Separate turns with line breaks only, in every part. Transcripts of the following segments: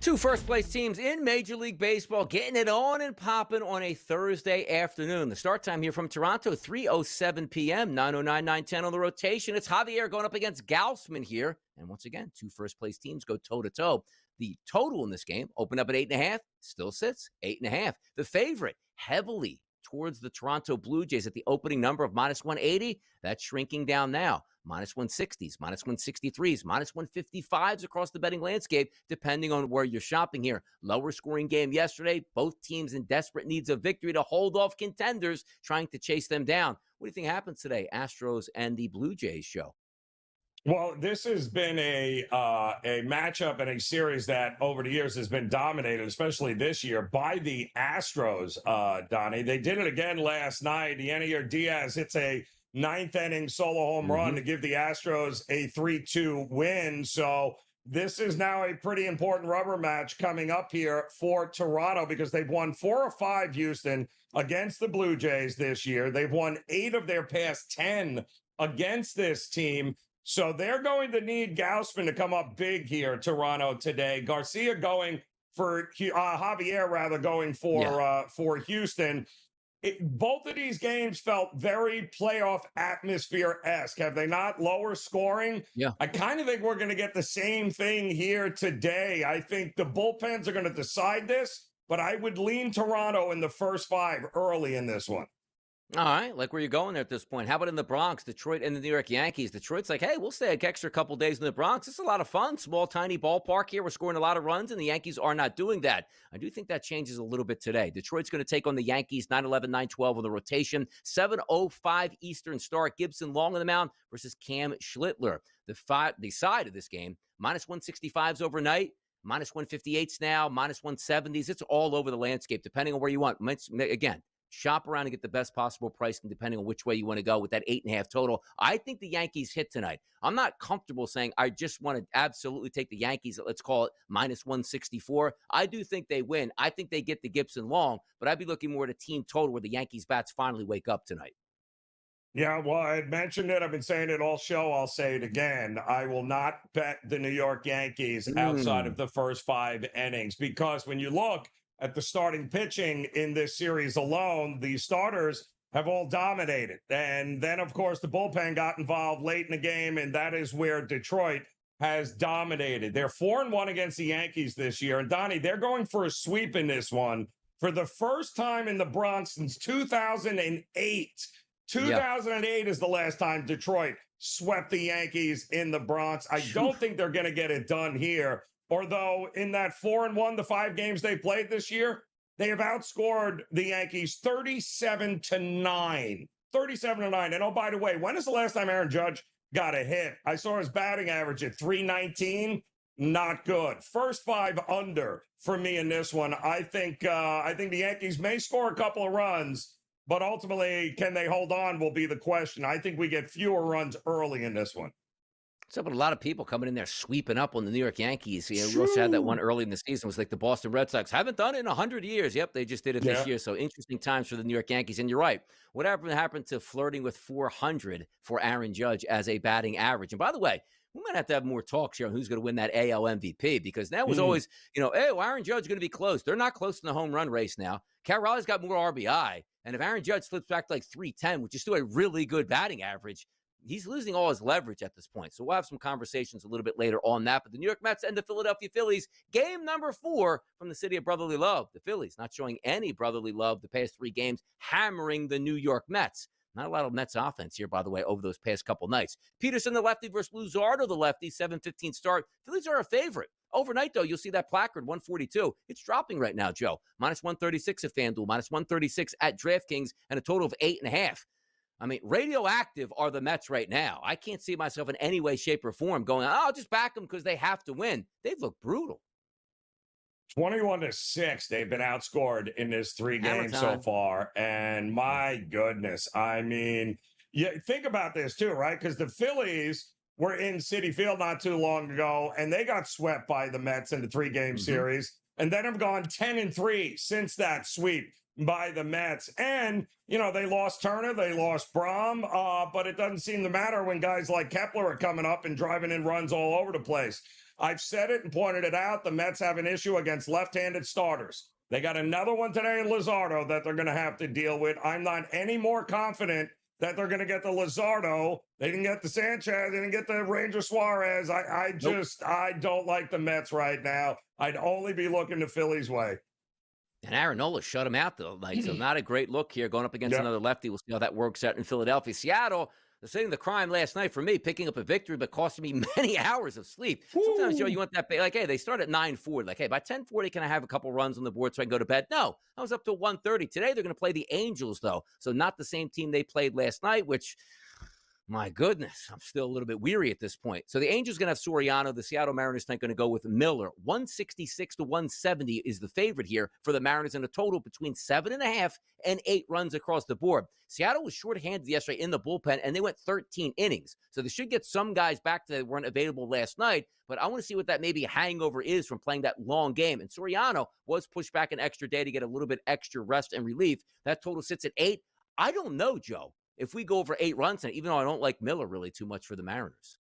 Two first-place teams in Major League Baseball getting it on and popping on a Thursday afternoon. The start time here from Toronto, 3:07 p.m., 9:09, 9:10 on the rotation. It's Javier going up against Gaussman here. And once again, two first-place teams go toe-to-toe. The total in this game opened up at 8.5, still sits 8.5. The favorite, heavily towards the Toronto Blue Jays at the opening number of -180. That's shrinking down now. -160s, -163s, -155s across the betting landscape, depending on where you're shopping here. Lower scoring game yesterday. Both teams in desperate needs of victory to hold off contenders trying to chase them down. What do you think happens today, Astros and the Blue Jays show?
Well, this has been a matchup and a series that over the years has been dominated, especially this year, by the Astros, Donnie. They did it again last night. Yannier Diaz hits a ninth inning solo home run to give the Astros a 3-2 win. So this is now a pretty important rubber match coming up here for Toronto because they've won 4 or 5, Houston, against the Blue Jays this year. They've won 8 of their past 10 against this team. So they're going to need Gaussman to come up big here, Toronto, today. Garcia going for Javier, rather, going for Houston. Both of these games felt very playoff atmosphere-esque, have they not? Lower scoring.
Yeah.
I kind of think we're going to get the same thing here today. I think the bullpens are going to decide this, but I would lean Toronto in the first 5 early in this one.
All right, like where you're going there at this point. How about in the Bronx, Detroit and the New York Yankees? Detroit's like, hey, we'll stay an extra couple days in the Bronx. It's a lot of fun. Small, tiny ballpark here. We're scoring a lot of runs, and the Yankees are not doing that. I do think that changes a little bit today. Detroit's going to take on the Yankees, 9:11, 9:12 on the rotation. 7:05 Eastern start. Gibson long on the mound versus Cam Schlittler. The side of this game, -165s overnight. -158s now, -170s. It's all over the landscape, depending on where you want. Again, shop around and get the best possible pricing depending on which way you want to go with that 8.5 total. I think the Yankees hit tonight. I'm not comfortable saying I just want to absolutely take the Yankees at, let's call it, -164. I do think they win. I think they get the Gibson long, but I'd be looking more at a team total where the Yankees bats finally wake up tonight.
Yeah, well, I had mentioned it. I've been saying it all show. I'll say it again. I will not bet the New York Yankees outside of the first 5 innings because when you look at the starting pitching in this series alone, the starters have all dominated. And then, of course, the bullpen got involved late in the game, and that is where Detroit has dominated. They're 4-1 against the Yankees this year. And, Donnie, they're going for a sweep in this one for the first time in the Bronx since 2008. 2008 is the last time Detroit swept the Yankees in the Bronx. I don't think they're going to get it done here. Although in that 4-1, the 5 games they played this year, they have outscored the Yankees 37-9. 37-9. And oh, by the way, when is the last time Aaron Judge got a hit? I saw his batting average at 319. Not good. First 5 under for me in this one. I think the Yankees may score a couple of runs, but ultimately, can they hold on will be the question. I think we get fewer runs early in this one.
So, but a lot of people coming in there sweeping up on the New York Yankees. You know, we also had that one early in the season. It was like the Boston Red Sox haven't done it in 100 years. Yep, they just did it this year. So interesting times for the New York Yankees. And you're right. Whatever happened to flirting with 400 for Aaron Judge as a batting average? And by the way, we might have to have more talks here on who's going to win that AL MVP because that was always, hey, well, Aaron Judge is going to be close. They're not close in the home run race now. Cal Raleigh's got more RBI. And if Aaron Judge slips back to like 310, which is still a really good batting average, he's losing all his leverage at this point. So we'll have some conversations a little bit later on that. But the New York Mets and the Philadelphia Phillies, game number 4 from the city of brotherly love. The Phillies not showing any brotherly love the past 3 games, hammering the New York Mets. Not a lot of Mets offense here, by the way, over those past couple nights. Peterson, the lefty, versus Luzardo, the lefty, 7:15 start. Phillies are a favorite. Overnight, though, you'll see that placard, 142. It's dropping right now, Joe. -136 at FanDuel, -136 at DraftKings, and a total of 8.5. I mean, radioactive are the Mets right now. I can't see myself in any way, shape, or form going, I'll just back them because they have to win. They've looked brutal.
21-6, they've been outscored in this 3 games so far. And my goodness, I mean, think about this too, right? Because the Phillies were in Citi Field not too long ago, and they got swept by the Mets in the 3-game series. And then have gone 10-3 since that sweep by the Mets. And, they lost Turner, they lost Brahm, but it doesn't seem to matter when guys like Kepler are coming up and driving in runs all over the place. I've said it and pointed it out. The Mets have an issue against left-handed starters. They got another one today in Luzardo that they're going to have to deal with. I'm not any more confident that they're going to get the Luzardo. They didn't get the Sanchez. They didn't get the Ranger Suarez.
Nope.
I don't like the Mets right now. I'd only be looking the Phillies way.
And Aaron Nola shut him out, though. Like, so not a great look here going up against
Yeah.
another lefty. We'll see how that works out in Philadelphia. Seattle, the sitting the crime last night for me, picking up a victory, but costing me many hours of sleep. Sometimes, Joe, you want that, like, hey, they start at 9:40. Like, hey, by 10:40, can I have a couple runs on the board so I can go to bed? No, I was up till 1:30. Today, they're going to play the Angels, though. So not the same team they played last night, which... my goodness, I'm still a little bit weary at this point. So the Angels going to have Soriano. The Seattle Mariners tonight going to go with Miller. 166 to 170 is the favorite here for the Mariners in a total between 7.5 and 8 runs across the board. Seattle was shorthanded yesterday in the bullpen, and they went 13 innings. So they should get some guys back that weren't available last night. But I want to see what that maybe hangover is from playing that long game. And Soriano was pushed back an extra day to get a little bit extra rest and relief. That total sits at 8. I don't know, Joe, if we go over 8 runs, and even though I don't like Miller really too much for the Mariners.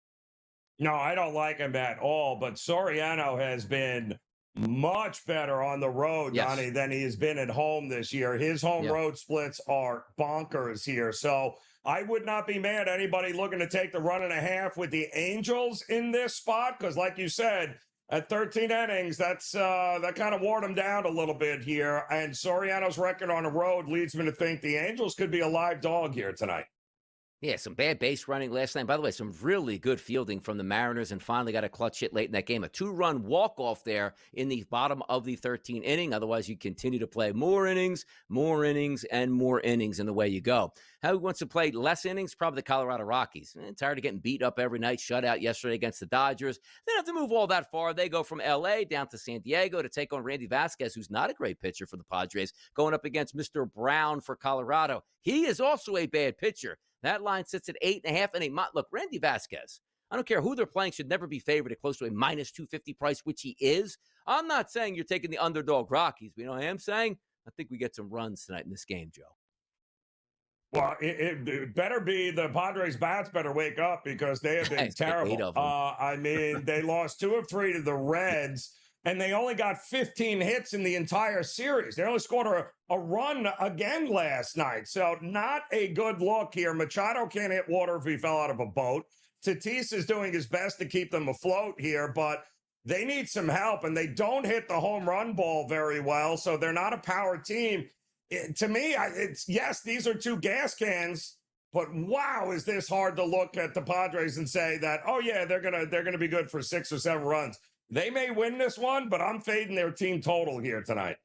No, I don't like him at all. But Soriano has been much better on the road,
Yes.
Donnie, than he has been at home this year. His home road splits are bonkers here. So I would not be mad at anybody looking to take the 1.5 with the Angels in this spot. Because like you said, at 13 innings, that kind of wore him down a little bit here. And Soriano's record on the road leads me to think the Angels could be a live dog here tonight.
Yeah, some bad base running last night. By the way, some really good fielding from the Mariners, and finally got a clutch hit late in that game. A 2-run walk-off there in the bottom of the 13th inning. Otherwise, you continue to play more innings, and more innings in the way you go. Who wants to play less innings? Probably the Colorado Rockies. Tired of getting beat up every night. Shut out yesterday against the Dodgers. They don't have to move all that far. They go from L.A. down to San Diego to take on Randy Vasquez, who's not a great pitcher for the Padres, going up against Mr. Brown for Colorado. He is also a bad pitcher. That line sits at 8.5 and a look, Randy Vasquez, I don't care who they're playing, should never be favored at close to a minus 250 price, which he is. I'm not saying you're taking the underdog Rockies, but you know what I am saying? I think we get some runs tonight in this game, Joe.
Well, it better be the Padres bats better wake up because they have been terrible. I mean, they lost 2 of 3 to the Reds, and they only got 15 hits in the entire series. They only scored a run again last night. So not a good look here. Machado can't hit water if he fell out of a boat. Tatis is doing his best to keep them afloat here, but they need some help, and they don't hit the home run ball very well, so they're not a power team. To me, it's yes, these are 2 gas cans, but wow, is this hard to look at the Padres and say that, oh yeah, they're gonna be good for 6 or 7 runs. They may win this one, but I'm fading their team total here tonight.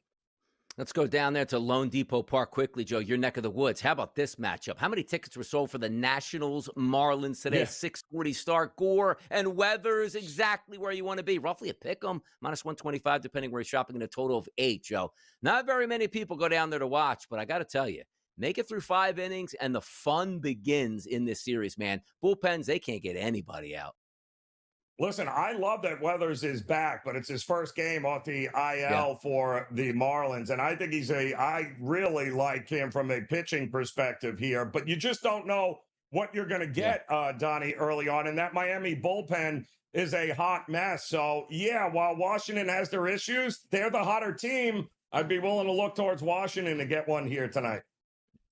Let's go down there to Lone Depot Park quickly, Joe, your neck of the woods. How about this matchup? How many tickets were sold for the Nationals Marlins today?
Yeah.
6:40 start. Gore and Weathers exactly where you want to be. Roughly a pick 'em, minus 125, depending where you're shopping, in a total of 8, Joe. Not very many people go down there to watch, but I got to tell you, make it through 5 innings, and the fun begins in this series, man. Bullpens, they can't get anybody out.
Listen, I love that Weathers is back, but it's his first game off the IL for the Marlins. And I think I really like him from a pitching perspective here, but you just don't know what you're going to get, Donnie, early on. And that Miami bullpen is a hot mess. So, yeah, while Washington has their issues, they're the hotter team. I'd be willing to look towards Washington to get one here tonight.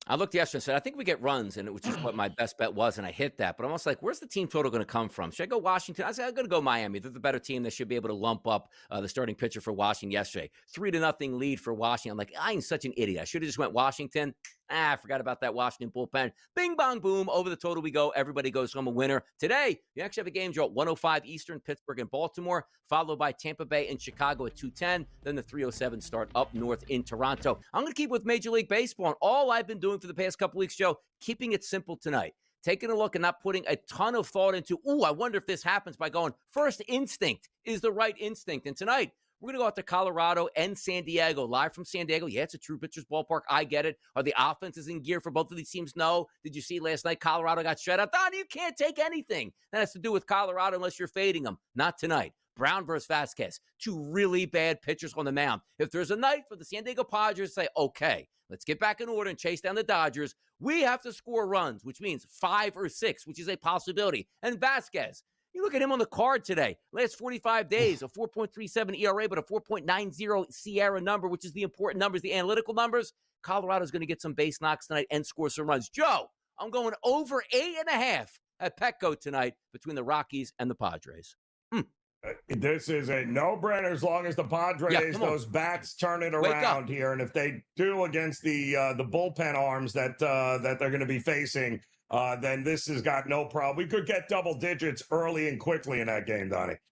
I looked yesterday and said, I think we get runs, and which is what my best bet was, and I hit that. But I'm almost like, where's the team total going to come from? Should I go Washington? I said, I'm going to go Miami. They're the better team. They should be able to lump up the starting pitcher for Washington yesterday. 3-0 lead for Washington. I'm like, I'm such an idiot. I should have just went Washington. I forgot about that Washington bullpen. Bing, bong, boom. Over the total we go. Everybody goes home a winner. Today, you actually have a game, Joe, at 1:05 Eastern, Pittsburgh and Baltimore, followed by Tampa Bay and Chicago at 2:10. Then the 3:07 start up north in Toronto. I'm going to keep with Major League Baseball. And all I've been doing for the past couple weeks, Joe, keeping it simple tonight. Taking a look and not putting a ton of thought into, I wonder if this happens, by going, first instinct is the right instinct. And tonight, we're going to go out to Colorado and San Diego, live from San Diego. Yeah, it's a true pitcher's ballpark. I get it. Are the offenses in gear for both of these teams? No. Did you see last night Colorado got shut out? Don, you can't take anything that has to do with Colorado unless you're fading them. Not tonight. Brown versus Vasquez, 2 really bad pitchers on the mound. If there's a night for the San Diego Padres to say, okay, let's get back in order and chase down the Dodgers, we have to score runs, which means 5 or 6, which is a possibility. And Vasquez, You look at him on the card today. Last 45 days, a 4.37 ERA, but a 4.90 Sierra number, which is the important numbers, the analytical numbers. Colorado's going to get some base knocks tonight and score some runs. Joe, I'm going over 8.5 at Petco tonight between the Rockies and the Padres.
This is a no-brainer as long as the Padres, those bats turn it around here. And if they do against the bullpen arms that they're going to be facing, then this has got no problem. We could get double digits early and quickly in that game, Donnie.